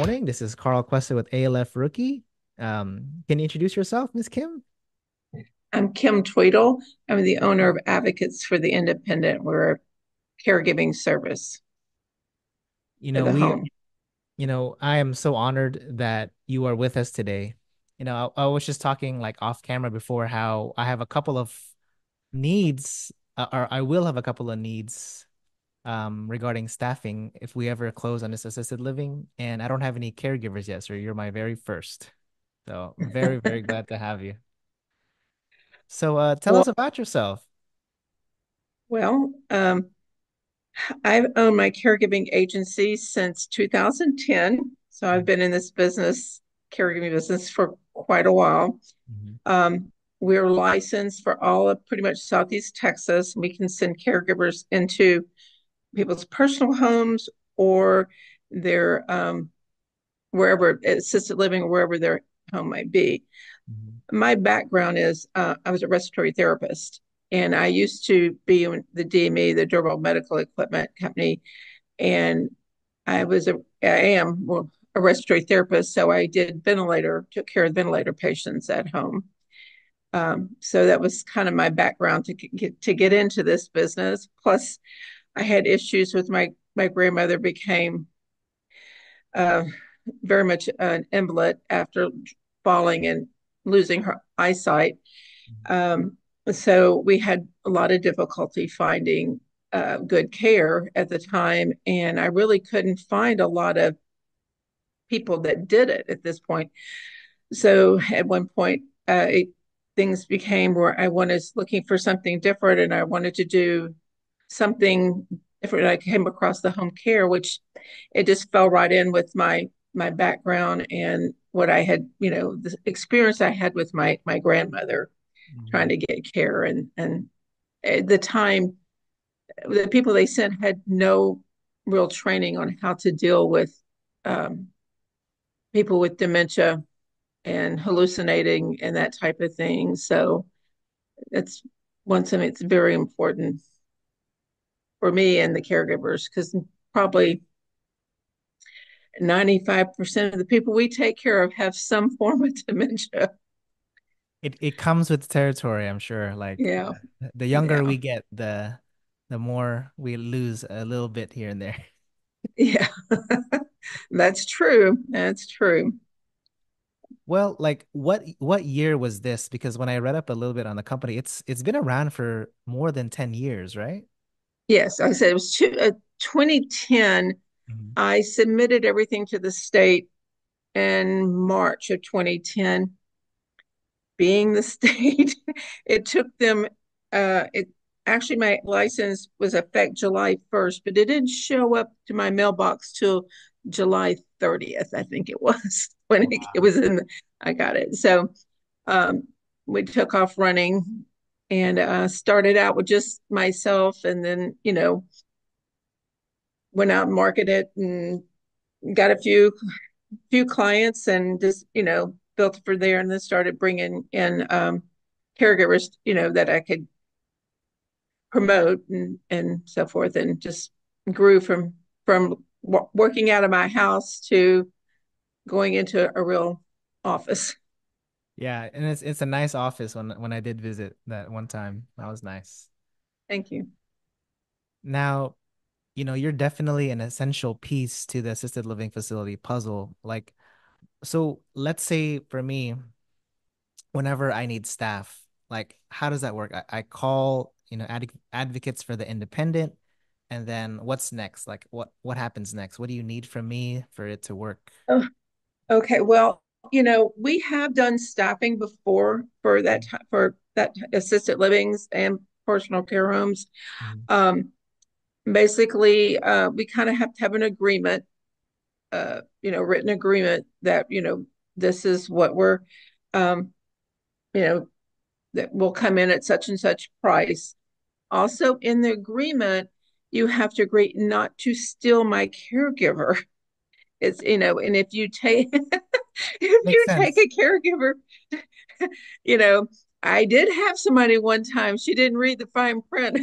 morning. This is Carl Questa with ALF Rookie. Can you introduce yourself, Miss Kim? I'm Kim Tweedel. I'm the owner of Advocates for the Independent. We're a caregiving service You for know, the we, home. I am so honored that you are with us today. I was just talking like off camera before how I have a couple of needs, or I will have a couple of needs, regarding staffing if we ever close on this assisted living, and I don't have any caregivers yet, so you're my very first. So very, very glad to have you. So, tell Well, us about yourself. well, I've owned my caregiving agency since 2010. So I've been in this business, caregiving business, for quite a while. Mhm. We're licensed for all of pretty much Southeast Texas. We can send caregivers into people's personal homes or their wherever assisted living or wherever their home might be. Mhm. My background is I was a respiratory therapist, and I used to be in the DME, the Durable Medical Equipment Company, and I am well, a respiratory therapist, so I took care of ventilator patients at home. So that was kind of my background to get into this business. Plus, I had issues with my grandmother became uh, very much an invalid after falling and losing her eyesight. Um, so we had a lot of difficulty finding good care at the time, and I really couldn't find a lot of people that did it at this point. So at one point, things became where I was looking for something different, and I wanted to do something different. I came across the home care, which it just fell right in with my background and what I had, the experience I had with my grandmother trying Mhm. to get care, and at the time the people they sent had no real training on how to deal with um, people with dementia and hallucinating and that type of thing. So that's one something that's very important for me and the caregivers, because probably 95% of the people we take care of have some form of dementia. It comes with territory, I'm sure. Like Yeah, the younger yeah, we get, the more we lose a little bit here and there. yeah. That's true. That's true. Well, like what year was this? Because when I read up a little bit on the company, it's been around for more than 10 years, right? Yes, I said it was 2010. Mhm. I submitted everything to the state in March of 2010. Being the state, it took them, it actually, my license was effect July 1st, but it didn't show up to my mailbox till July 30th, I think it was, when it Wow. was I got it. So um, we took off running and started out with just myself, and then, went out and marketed and got a few clients, and just built for there, and then started bringing in caregivers, that I could promote and so forth, and just grew from working out of my house to going into a real office. Yeah, and it's a nice office when I did visit that one time. That was nice. Thank you. Now, you're definitely an essential piece to the assisted living facility puzzle. Like, so let's say for me, whenever I need staff, like how does that work? I call, advocates for the independent, and then what's next? Like what happens next? What do you need from me for it to work? Oh, okay, well, we have done staffing before for that assisted livings and personal care homes. Mhm. um, Basically, we kind of have to have an agreement, written agreement that, this is what um, you know, that will come in at such and such price. Also, in the agreement, you have to agree not to steal my caregiver. It's, and if you take if Makes you take sense. a caregiver, you know, I did have somebody one time. She didn't read the fine print,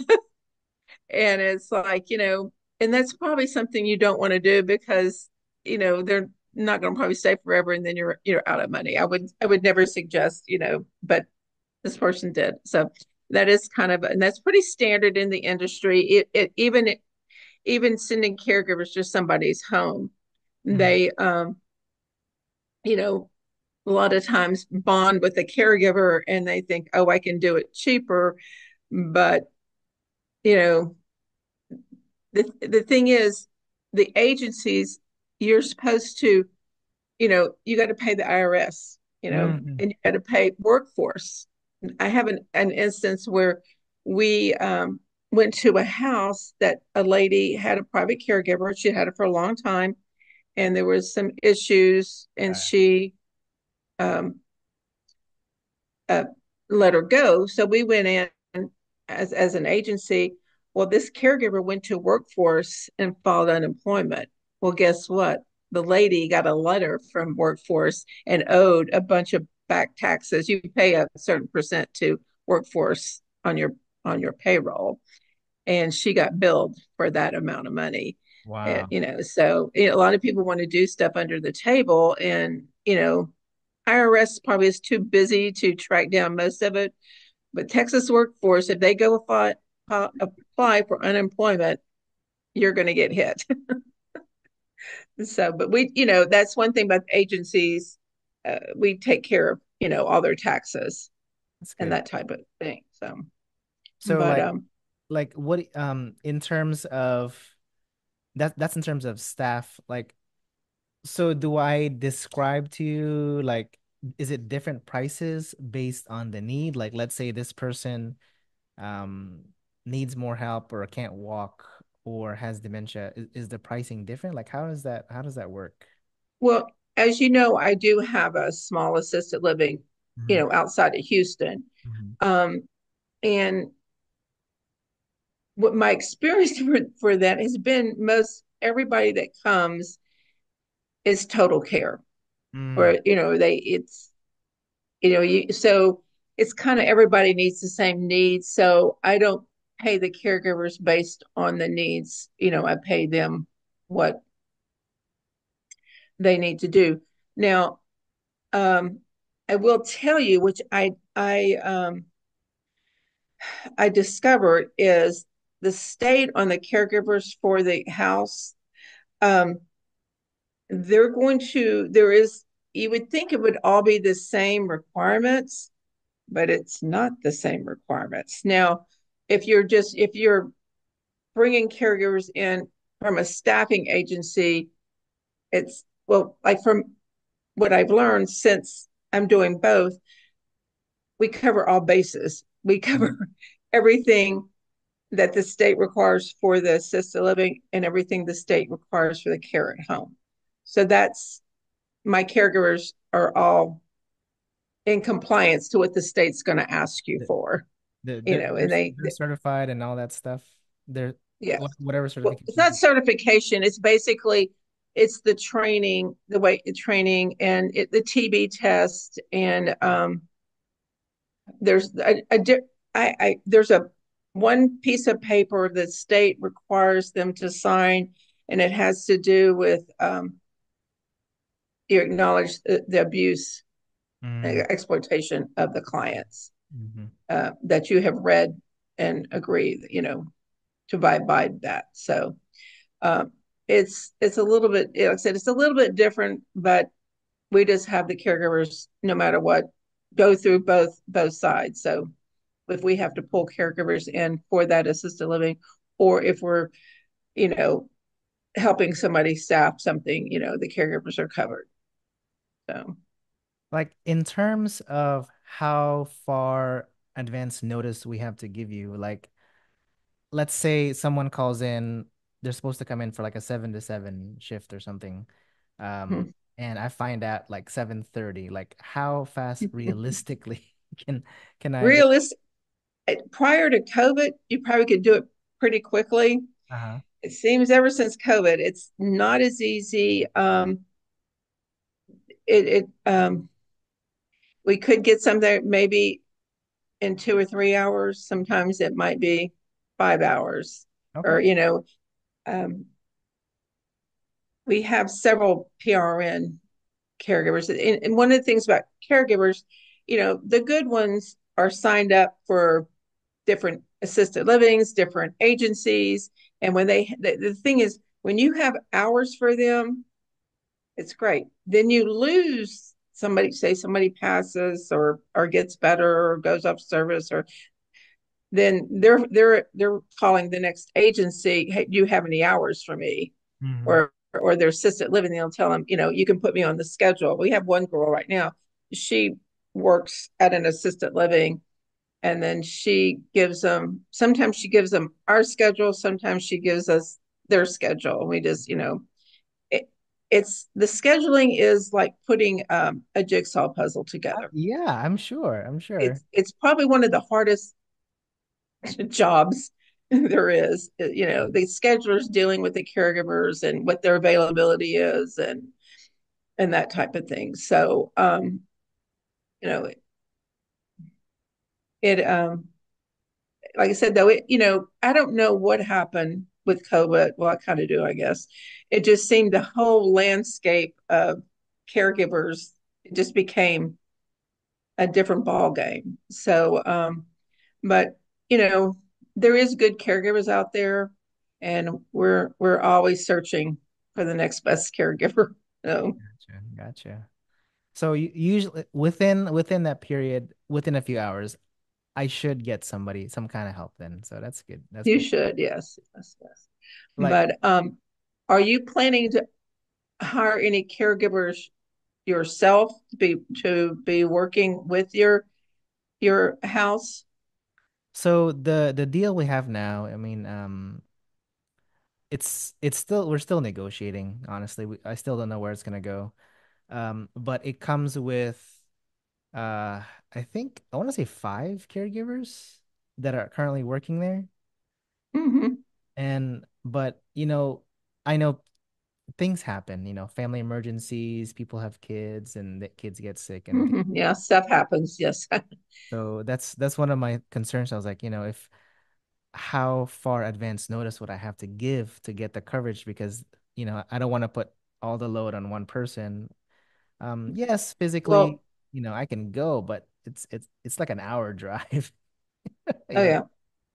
and it's like, and that's probably something you don't want to do, because they're not going to probably stay forever, and then you're out of money. I would never suggest, but this person did. So that is kind of, and that's pretty standard in the industry. Even sending caregivers to somebody's home, Mhm. they you know a lot of times bond with the caregiver, and they think, oh, I can do it cheaper. But you know the thing is, the agencies, you're supposed to, you got to pay the IRS, Mhm. and you got to pay workforce. I have an instance where we went to a house that a lady had a private caregiver. She had it for a long time, and there was some issues, and Okay. she um, uh, let her go. So we went in as an agency. Well, this caregiver went to workforce and filed unemployment. Well, guess what? The lady got a letter from workforce and owed a bunch of back taxes. You pay a certain percent to workforce on your payroll, and she got billed for that amount of money. And, Wow. so a lot of people want to do stuff under the table, and IRS probably is too busy to track down most of it. But Texas workforce, if they go apply for unemployment, you're going to get hit. So, but that's one thing about agencies. We take care of, all their taxes That's and good. that type of thing. So, So but like what in terms of that's in terms of staff, like so do I describe to you like is it different prices based on the need? Like let's say this person um needs more help or can't walk or has dementia. Is the pricing different? Like how does that work? well, as you know, I do have a small assisted living, Hmm. outside of Houston. Hmm. Um, and what my experience for that has been, most everybody that comes is total care, Mm. or so it's kind of, everybody needs the same needs. So I don't pay the caregivers based on the needs. I pay them what they need to do. Now, I will tell you, which I discovered, is the state on the caregivers for the house. Um, there is, you would think it would all be the same requirements, but it's not the same requirements. Now, if you're bringing caregivers in from a staffing agency, it's, well, like, from what I've learned since I'm doing both, we cover all bases. We cover Mm. everything that the state requires for the assisted living and everything the state requires for the care at home. So that's, my caregivers are all in compliance to what the state's going to ask you Th- for, They're, they're and they're certified and all that stuff. They're yes. whatever Well, it's not certification. certification. It's basically, it's the training, the way the training, and the TB test, and there's there's a one piece of paper the state requires them to sign, and it has to do with, you acknowledge the abuse, Mm. exploitation of the clients, Hmm. that you have read and agree, to abide by that. So um, it's a little bit, like I said, it's a little bit different, but we just have the caregivers, no matter what, go through both sides. So if we have to pull caregivers in for that assisted living, or if we're, you know, helping somebody staff something, the caregivers are covered. So Like in terms of how far advance notice we have to give you, like let's say someone calls in, they're supposed to come in for like a 7 to 7 shift or something. hmm. And I find out like 7:30. Like how fast realistically can can I get Realistic, prior to COVID, you probably could do it pretty quickly. uh-huh. It seems ever since COVID, it's not as easy. We could get something maybe in 2 or 3 hours. Sometimes it might be 5 hours, Okay. or um, we have several PRN caregivers. And one of the things about caregivers, the good ones are signed up for different assisted livings, different agencies. And the thing is, when you have hours for them, it's great. Then you lose somebody, say somebody passes or gets better or goes off service, or then they're calling the next agency, hey, do you have any hours for me? Hmm. Or their assisted living, they'll tell them, you can put me on the schedule. We have one girl right now. She works at an assisted living, and then sometimes she gives them our schedule, sometimes she gives us their schedule. We just, it, it's the scheduling is like putting a jigsaw puzzle together. Yeah, I'm sure. I'm sure. It's probably one of the hardest jobs there is. The schedulers dealing with the caregivers and what their availability is, and that type of thing. So you know it like I said, though, I don't know what happened with COVID. Well, I kind of do, I guess. It just seemed the whole landscape of caregivers, it just became a different ball game. So, but you know, there is good caregivers out there, and we're always searching for the next best caregiver. So Gotcha. Gotcha. So you usually within that period, within a few hours, I should get somebody, some kind of help then. So that's good. That's you good. should, yes, yes, yes. Like, But are you planning to hire any caregivers yourself to be working with your house? so the deal we have now, I mean, it's still we're still negotiating, honestly. I still don't know where it's gonna go. But it comes with I think I want to say five caregivers that are currently working there. Mm-hmm, And but I know things happen, family emergencies, people have kids and the kids get sick and things. mm-hmm. Yeah, stuff happens. Yes. So that's one of my concerns. I was like, if how far advance notice would I have to give to get the coverage because, I don't want to put all the load on one person. Yes, physically, Well, I can go, but it's like an hour drive, oh you know. yeah,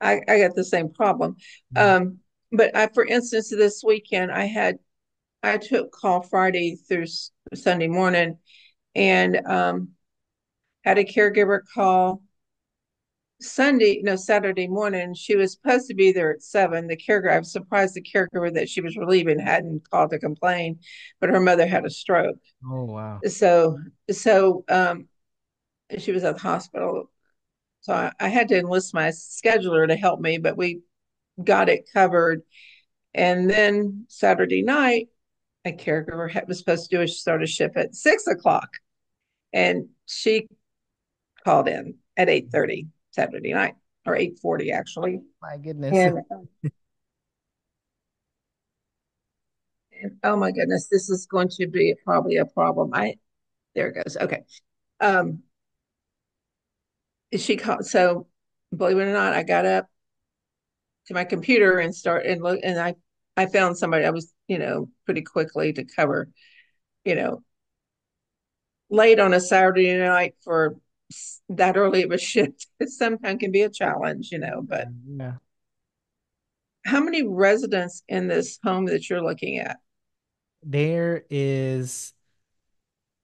I got the same problem. Mhm. Um, but for instance, this weekend I took call Friday through Sunday morning, and had a caregiver call Sunday, no, Saturday morning. She was supposed to be there at 7. I was surprised the caregiver that she was relieving hadn't called to complain, but her mother had a stroke. Oh, wow. So, so she was at the hospital. So I had to enlist my scheduler to help me, but we got it covered. And then Saturday night, a caregiver was supposed to start a shift at 6 o'clock, and she called in at 8:30 Saturday night, or 8:40 actually. My goodness. And oh my goodness, this is going to be probably a problem. There it goes. Okay. Um, she called. So believe it or not, I got up to my computer and start and look, and I found somebody. I was pretty quickly to cover you know late on a Saturday night for that early of a shift. It sometimes can be a challenge. But Yeah. how many residents in this home that you're looking at? There is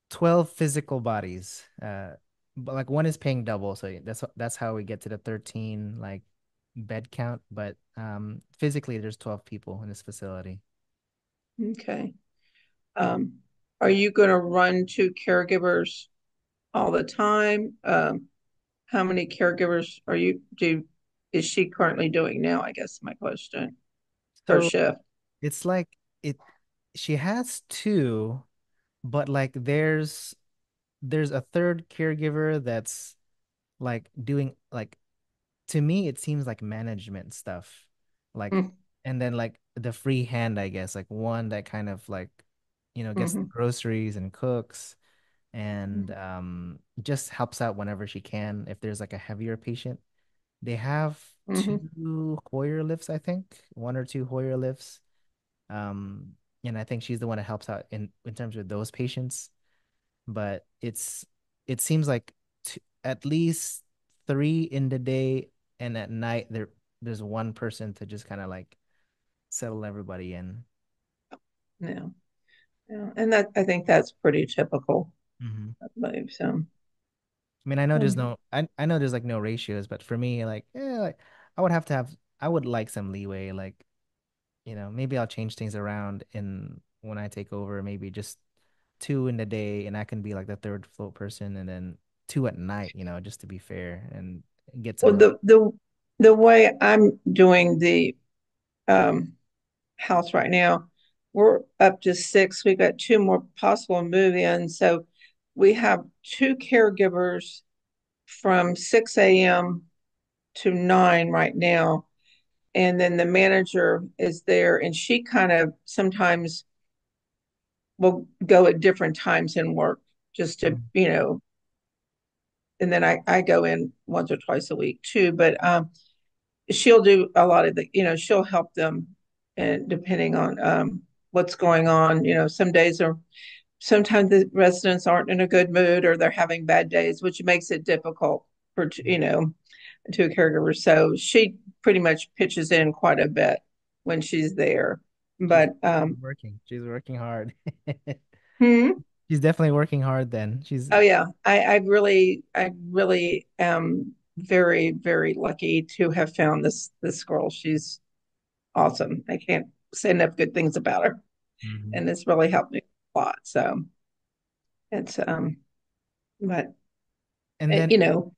12 physical bodies. But like one is paying double, so that's how we get to the 13 like bed count, but physically there's 12 people in this facility. Okay. Um, are you going to run two caregivers all the time? How many caregivers is she currently doing now? I guess my question per So shift. it's like it she has two, but like there's a third caregiver that's like doing like to me it seems like management stuff. Like Mm-hmm. and then like the free hand, I guess, like one that kind of like gets the Mm-hmm. groceries and cooks and just helps out whenever she can if there's like a heavier patient. They have Mm-hmm. two Hoyer lifts, I think, one or two Hoyer lifts. Um, and I think she's the one that helps out in terms of those patients. But it seems like at least three in the day, and at night there's one person to just kind of like settle everybody in. Yeah, yeah. And that I think that's pretty typical, Hmm. I believe. So, I mean, I know there's um, no, I know there's like no ratios, but for me, like, yeah, like I would like some leeway. Like, maybe I'll change things around in when I take over, maybe just two in the day, and I can be like the third float person, and then two at night, just to be fair and get some well, rest. the way I'm doing the um, house right now, we're up to six. We got two more possible move-ins, so we have two caregivers from 6 a.m. to 9 right now. And then the manager is there, and she kind of sometimes will go at different times and work just to, Mm. and then I go in once or twice a week too. But she'll do a lot of she'll help them, and depending on what's going on, some days are sometimes the residents aren't in a good mood or they're having bad days, which makes it difficult for to a caregiver. So she pretty much pitches in quite a bit when she's there. She's But she's working. She's working hard. hmm? She's definitely working hard then. Oh yeah, I really am very, very lucky to have found this girl. She's awesome. I can't say enough good things about her, Mhm. and it's really helped me a lot. So it's but And then you know,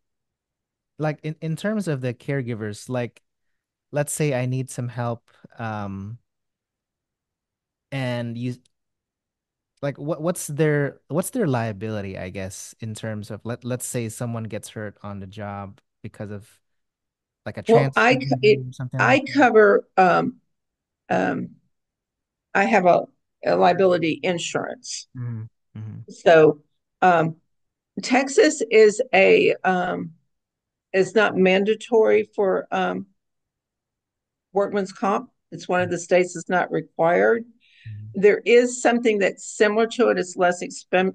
like in terms of the caregivers, like let's say I need some help, and you like what's their liability, I guess, in terms of let's say someone gets hurt on the job because of like a well, transfer injury or something like I that. cover um I have a liability insurance. Hmm. Hmm. So um Texas is not mandatory for workman's comp. It's one of the states that's not required. Hmm. There is something that's similar to it. It's less expensive,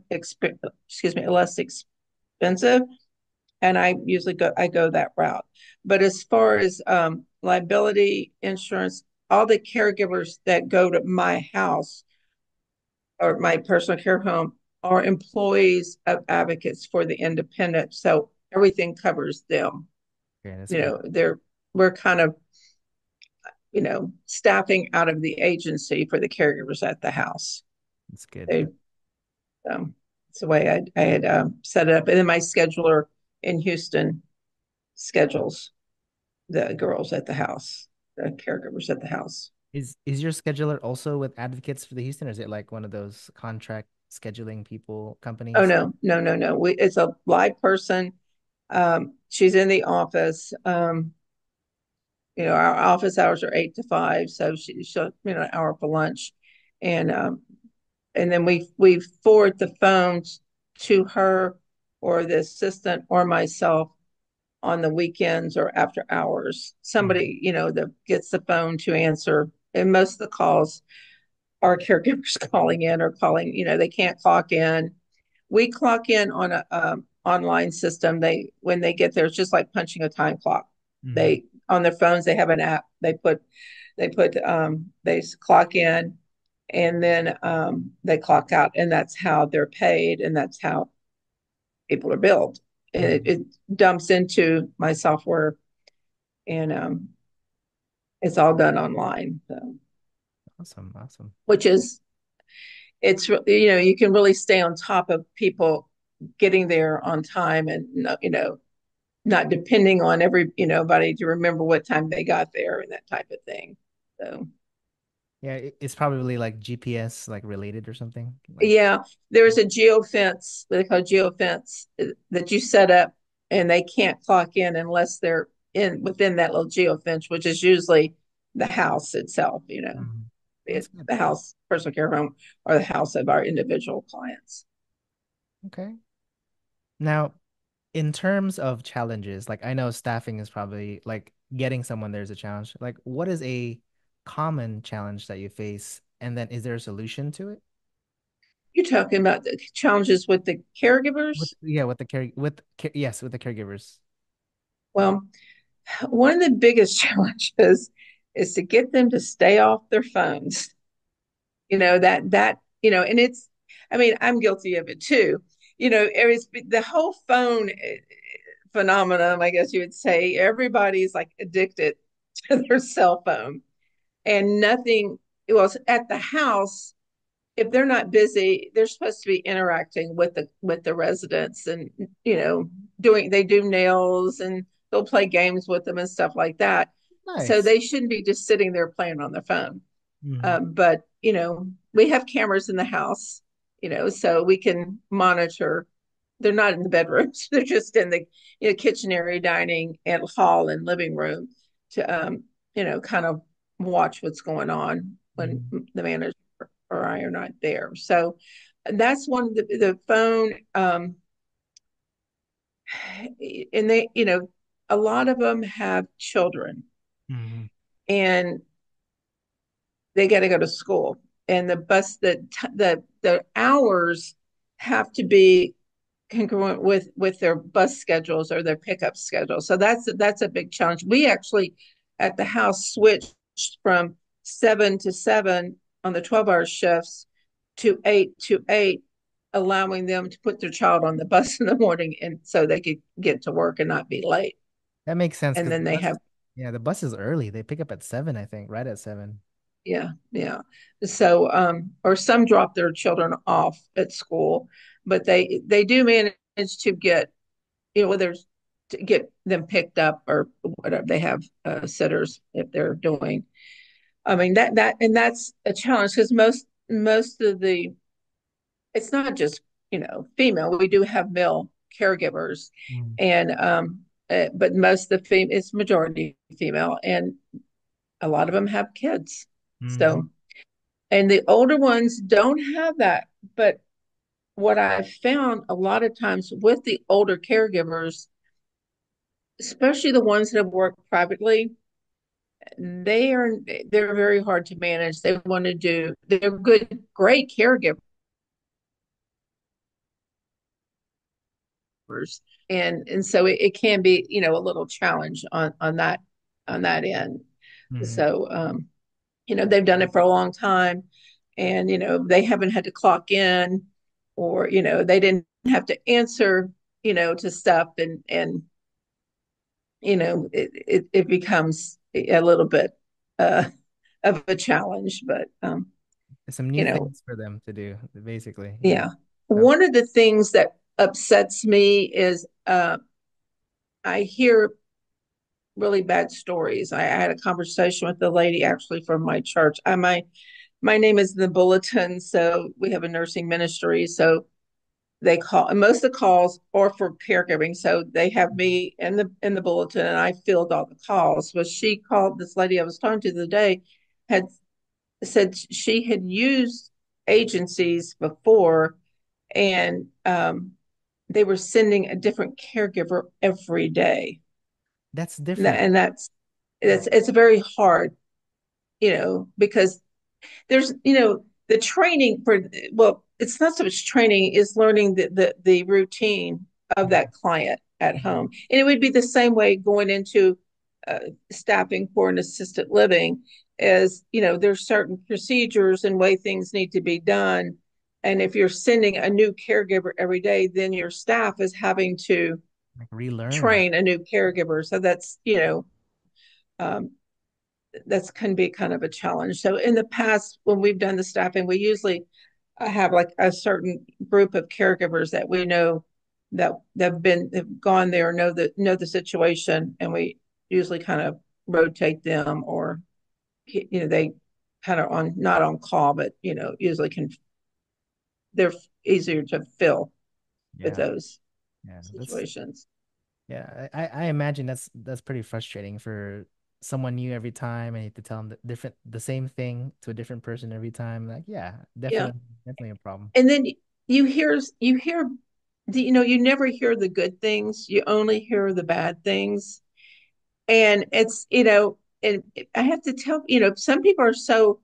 and I go that route. But as far as liability insurance, all the caregivers that go to my house or my personal care home are employees of advocates for the independent. So everything covers them. Okay, that's You good. know, they're we're kind of, staffing out of the agency for the caregivers at the house. That's good. They it's the way I had set it up. And then my scheduler in Houston schedules the girls at the house, the caregivers at the house. Is your scheduler also with Advocates for the Houston, or is it like one of those contract scheduling people Oh companies? no, no, no, no. It's a live person. She's in the office. Our office hours are 8 to 5, so she'll an hour for lunch, and then we forward the phones to her or the assistant or myself on the weekends or after hours. Mhm. Somebody that gets the phone to answer, and most of the calls are caregivers calling in or calling. They can't clock in. We clock in on a online system. They when they get there, it's just like punching a time clock. Mhm. They on their phones they have an app. They clock in, and then they clock out, and that's how they're paid, and that's how people are billed. And it, Mhm. it dumps into my software, and it's all done online. So, Awesome, awesome. which is it's you can really stay on top of people getting there on time, and not depending on everybody to remember what time they got there and that type of thing. So Yeah, it's probably like GPS like related or something. Like, yeah, there's a geofence, they call geofence, that you set up, and they can't clock in unless they're in within that little geofence, which is usually the house itself. mhm. That's It, good. the house, personal care home, or the house of our individual clients. Okay. Now, in terms of challenges, like I know staffing is probably like getting someone there's a challenge. Like, what is a common challenge that you face And then is there a solution to it? You're talking about the challenges with the With caregivers? yeah, with the yes, with the caregivers. Well, one of the biggest challenges is to get them to stay off their phones. And it's, I mean, I'm guilty of it too. It's the whole phone phenomenon, I guess you would say. Everybody's like addicted to their cell phone, and nothing, well, at the house, if they're not busy, they're supposed to be interacting with the residents, and they do nails, and they'll play games with them and stuff like that. So Nice. they shouldn't be just sitting there playing on their phone. Hmm. But we have cameras in the house, so we can monitor. They're not in the bedrooms; they're just in the kitchen area, dining, and hall and living room to kind of watch what's going on when Hmm. the manager or I are not there. So that's one of the phone. And they, a lot of them have children, Hmm. and they got to go to school, and the hours have to be congruent with their bus schedules or their pickup schedule. So that's a big challenge. We actually at the house switched from 7 to 7 on the 12-hour shifts to 8 to 8, allowing them to put their child on the bus in the morning, and so they could get to work and not be late. That makes sense And because then the they bus, have, yeah, the bus is early. They pick up at 7, I think, right at 7. yeah, yeah. So, or some drop their children off at school, but they do manage to get, whether it's to get them picked up or whatever. They have sitters if they're doing. I mean and that's a challenge because most of the, it's not just female. We do have male caregivers, and but most of the it's majority female, and a lot of them have kids. Mm-hmm. So, and the older ones don't have that. But what I've found a lot of times with the older caregivers, especially the ones that have worked privately, they're very hard to manage. They're good, great caregivers, and so it can be a little challenge on that end. Hmm. So they've done it for a long time, and they haven't had to clock in, or they didn't have to answer to stuff, and it becomes a little bit uh of a challenge, but Some new you know things for them to do, basically. Yeah. yeah. So, One of the things that upsets me is I hear really bad stories. I had a conversation with the lady actually from my church. My name is in the bulletin, so we have a nursing ministry. So they call, and most of the calls are for caregiving. So they have me in the bulletin, and I filled all the calls. But she called, this lady I was talking to the day had said she had used agencies before, and they were sending a different caregiver every day. that's different. And that's Yeah. it's very hard, because there's the training for, well, it's not so much training, is learning the routine of that client at home, Mhm. and it would be the same way going into uh, staffing for an assisted living. As there's certain procedures and way things need to be done, and if you're sending a new caregiver every day, then your staff is having to Like relearn. train a new caregiver. So um, that's can be kind of a challenge. So in the past, when we've done the staffing, we usually have like a certain group of caregivers that we know that have gone there, know the situation, and we usually kind of rotate them, or they kind of on not on call, but usually they're easier to fill with Yeah. those Yeah. situations. I imagine that's pretty frustrating for someone new every time, and you have to tell them the same thing to a different person every time. Like, yeah, Yeah, definitely a problem. and then you hear you never hear the good things, you only hear the bad things. And it's and I have to tell, some people are so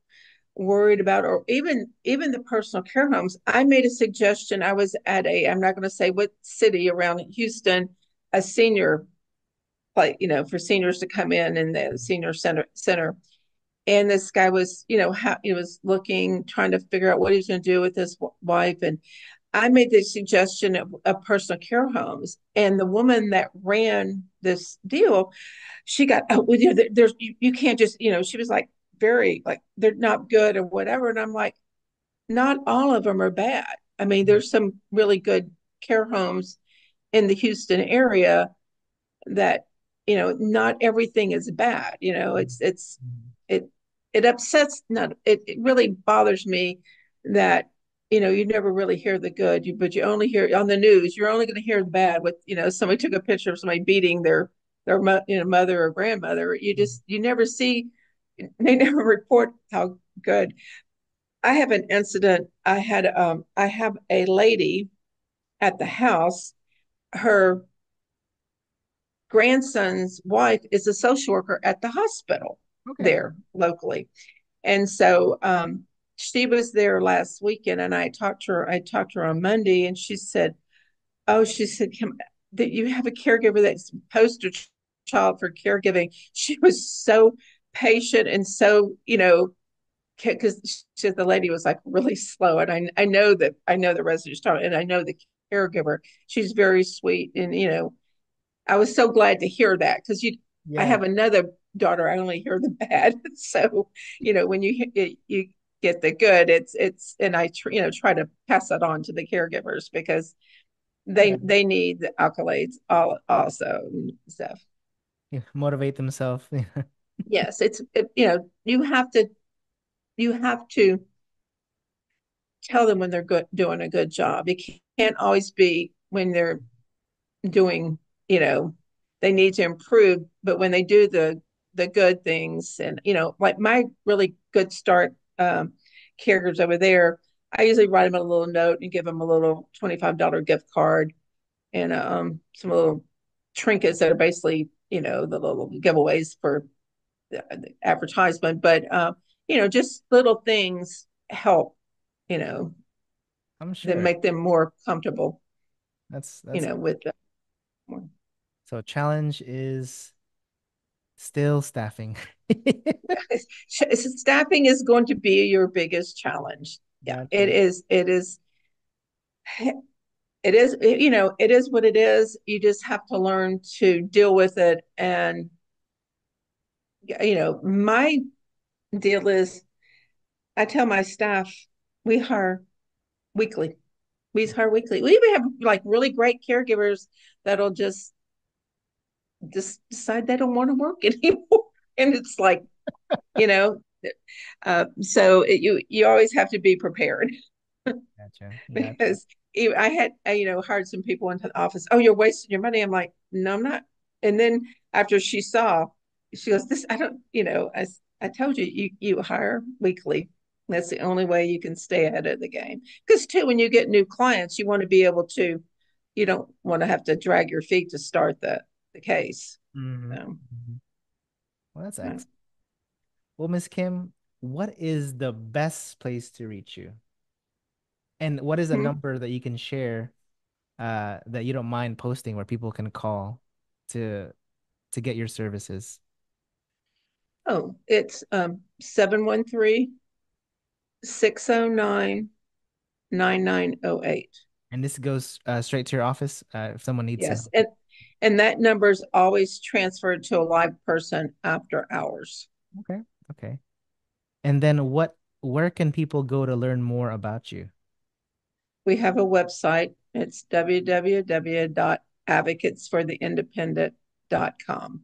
worried about, or even the personal care homes. I made a suggestion. I was at a, I'm not going to say what city around Houston, a senior like, for seniors to come in the senior center. And this guy was, he was looking, trying to figure out what he was going to do with his wife. And I made the suggestion of personal care homes. And the woman that ran this deal, she got, oh, well, there's, you can't just, she was like, very, like, they're not good or whatever. And I'm like, not all of them are bad. I mean, there's some really good care homes in the Houston area that, not everything is bad. It it upsets, not it really bothers me that, you never really hear the good, but you only hear on the news. You're only going to hear the bad with, somebody took a picture of somebody beating their mother or grandmother. You never see, they never report how good. I have an incident. I have a lady at the house. Her grandson's wife is a social worker at the hospital Okay. there locally. And so she was there last weekend, and I talked to her on Monday, and she said, oh, she said, that you have a caregiver that's poster child for caregiving. She was so patient and so, because the lady was like really slow. And I know the resident talking, and I know the caregiver. She's very sweet. And, I was so glad to hear that, because I Yeah. have another daughter. I only hear the bad. So, when you get the good, and I, try to pass that on to the caregivers, because Yeah. they need the accolades also and stuff. Yeah. Motivate themselves. Yes, you have to tell them when they're doing a good job. It can't always be when they're doing, you know, they need to improve, but when they do the good things, and, like my really good start caregivers over there, I usually write them a little note and give them a little $25 gift card, and some little trinkets that are basically, the little giveaways for the advertisement. But just little things help, you know, I'm that sure. make them more comfortable, That's with the so challenge is still staffing. staffing is going to be your biggest challenge. Yeah, it Gotcha. is. It is. It is what it is. You just have to learn to deal with it. And, my deal is, I tell my staff, we hire weekly. We hire weekly. We even have like really great caregivers that'll just decide they don't want to work anymore. And it's like, you know, so you always have to be prepared. Gotcha. Gotcha. Because I had, hired some people into the office. Oh, you're wasting your money. I'm like, no, I'm not. And then after she saw, she goes, this, I don't, I told you, you hire weekly. That's the only way you can stay ahead of the game. Because too, when you get new clients, you want to be able to, you don't want to have to drag your feet to start the case. Hmm. So, Well, that's uh, excellent. Well, Miss Kim, what is the best place to reach you? And what is a hmm. number that you can share that you don't mind posting where people can call to to get your services? Oh, it's 713 609 9908. And this goes straight to your office if someone needs to. Yes. And that number is always transferred to a live person after hours. Okay. Okay. And then where can people go to learn more about you? We have a website. It's www.advocatesfortheindependent.com.